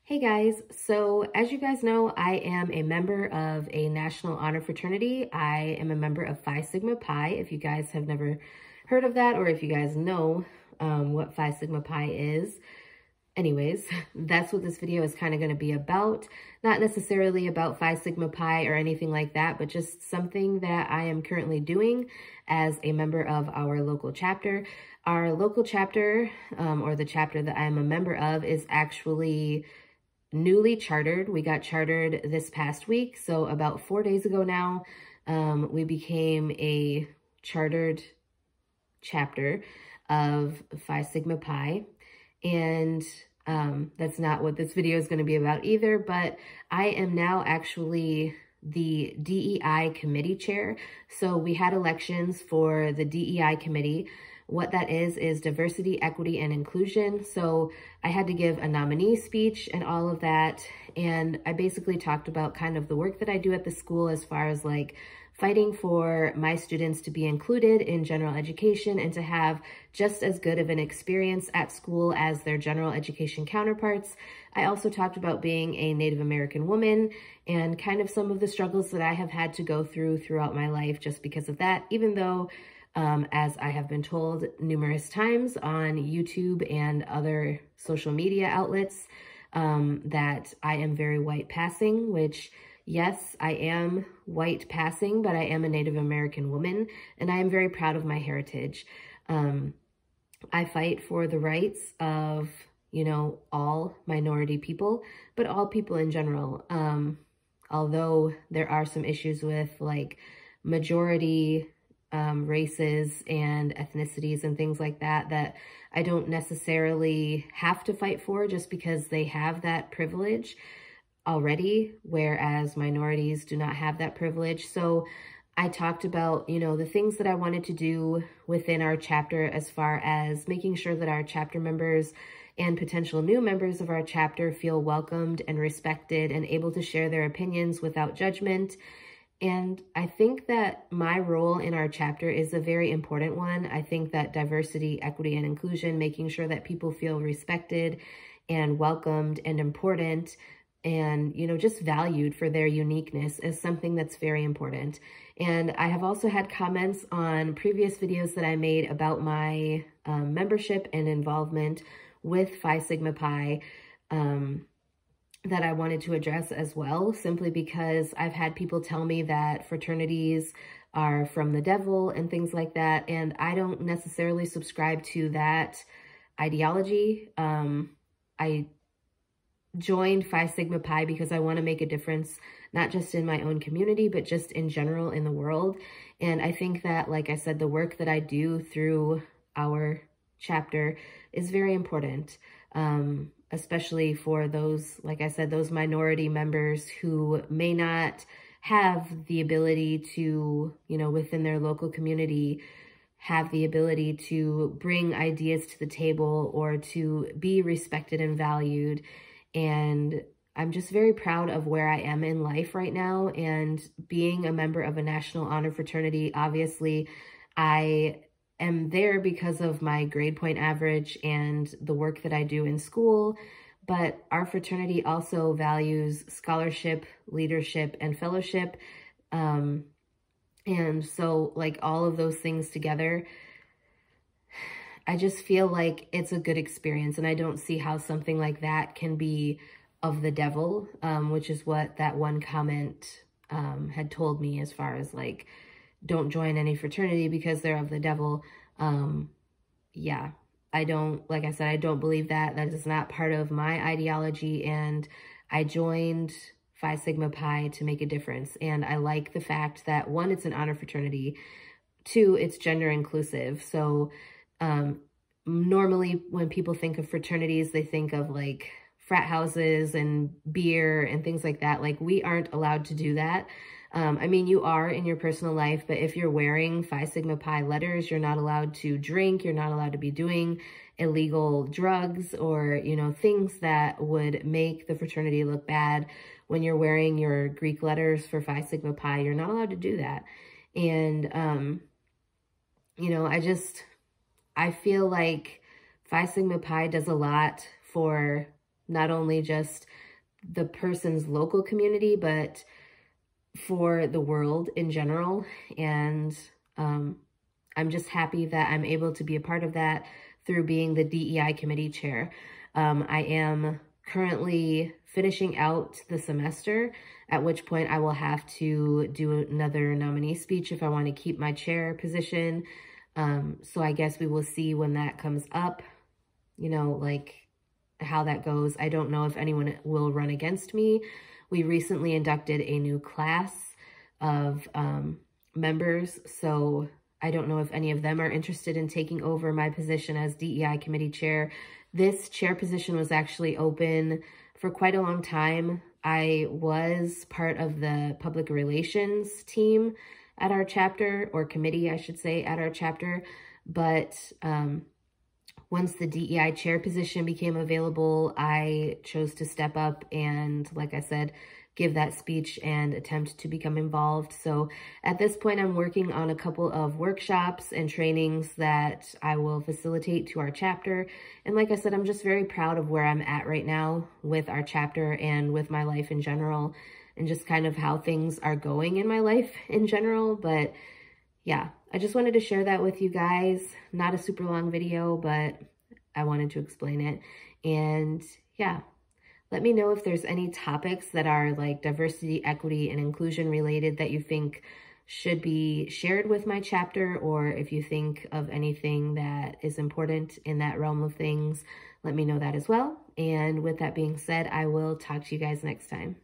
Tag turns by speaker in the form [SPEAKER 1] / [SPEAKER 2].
[SPEAKER 1] Hey guys, so as you guys know, I am a member of a National Honor Fraternity. I am a member of Phi Sigma Pi, if you guys have never heard of that, or if you guys know what Phi Sigma Pi is. Anyways, that's what this video is kind of going to be about. Not necessarily about Phi Sigma Pi or anything like that, but just something that I am currently doing as a member of our local chapter. Our local chapter, or the chapter that I am a member of, is actually newly chartered. We got chartered this past week, so about 4 days ago now, we became a chartered chapter of Phi Sigma Pi, and that's not what this video is going to be about either, but I am now actually the DEI committee chair. So we had elections for the DEI committee. What that is diversity, equity, and inclusion. So I had to give a nominee speech and all of that. And I basically talked about kind of the work that I do at the school as far as like fighting for my students to be included in general education and to have just as good of an experience at school as their general education counterparts. I also talked about being a Native American woman and kind of some of the struggles that I have had to go throughout my life just because of that, even though as I have been told numerous times on YouTube and other social media outlets, that I am very white passing, which yes, I am white passing, but I am a Native American woman and I am very proud of my heritage. I fight for the rights of, you know, all minority people, but all people in general. Although there are some issues with like majority races and ethnicities and things like that, that I don't necessarily have to fight for just because they have that privilege already, whereas minorities do not have that privilege. So I talked about, you know, the things that I wanted to do within our chapter as far as making sure that our chapter members and potential new members of our chapter feel welcomed and respected and able to share their opinions without judgment. And I think that my role in our chapter is a very important one. I think that diversity, equity, and inclusion, making sure that people feel respected and welcomed and important and, you know, just valued for their uniqueness is something that's very important. And I have also had comments on previous videos that I made about my membership and involvement with Phi Sigma Pi, that I wanted to address as well, simply because I've had people tell me that fraternities are from the devil and things like that, and I don't necessarily subscribe to that ideology. I joined Phi Sigma Pi because I want to make a difference, not just in my own community, but just in general in the world. And I think that, like I said, the work that I do through our chapter is very important. Especially for those, like I said, those minority members who may not have the ability to, you know, within their local community, have the ability to bring ideas to the table or to be respected and valued. And I'm just very proud of where I am in life right now. And being a member of a National Honor Fraternity, obviously, I am there because of my grade point average and the work that I do in school, but our fraternity also values scholarship, leadership, and fellowship. And so like all of those things together, I just feel like it's a good experience, and I don't see how something like that can be of the devil, which is what that one comment had told me as far as like, don't join any fraternity because they're of the devil. Yeah, I don't, like I said, I don't believe that. That is not part of my ideology. And I joined Phi Sigma Pi to make a difference. And I like the fact that, one, it's an honor fraternity. Two, it's gender inclusive. So, normally when people think of fraternities, they think of like frat houses and beer and things like that. Like, we aren't allowed to do that. I mean, you are in your personal life, but if you're wearing Phi Sigma Pi letters, you're not allowed to drink. You're not allowed to be doing illegal drugs or, you know, things that would make the fraternity look bad. When you're wearing your Greek letters for Phi Sigma Pi, you're not allowed to do that. And, you know, I feel like Phi Sigma Pi does a lot for not only just the person's local community, but for the world in general. And I'm just happy that I'm able to be a part of that through being the DEI committee chair. I am currently finishing out the semester, at which point I will have to do another nominee speech if I want to keep my chair position. So I guess we will see when that comes up, you know, like how that goes. I don't know if anyone will run against me. We recently inducted a new class of members, so I don't know if any of them are interested in taking over my position as DEI committee chair. This chair position was actually open for quite a long time. I was part of the public relations team at our chapter, or committee, I should say, at our chapter. But once the DEI chair position became available, I chose to step up and, like I said, give that speech and attempt to become involved. So at this point, I'm working on a couple of workshops and trainings that I will facilitate to our chapter. And like I said, I'm just very proud of where I'm at right now with our chapter and with my life in general, and just kind of how things are going in my life in general. But yeah, I just wanted to share that with you guys. Not a super long video, but I wanted to explain it. And yeah, let me know if there's any topics that are like diversity, equity, and inclusion related that you think should be shared with my chapter, or if you think of anything that is important in that realm of things, let me know that as well. And with that being said, I will talk to you guys next time.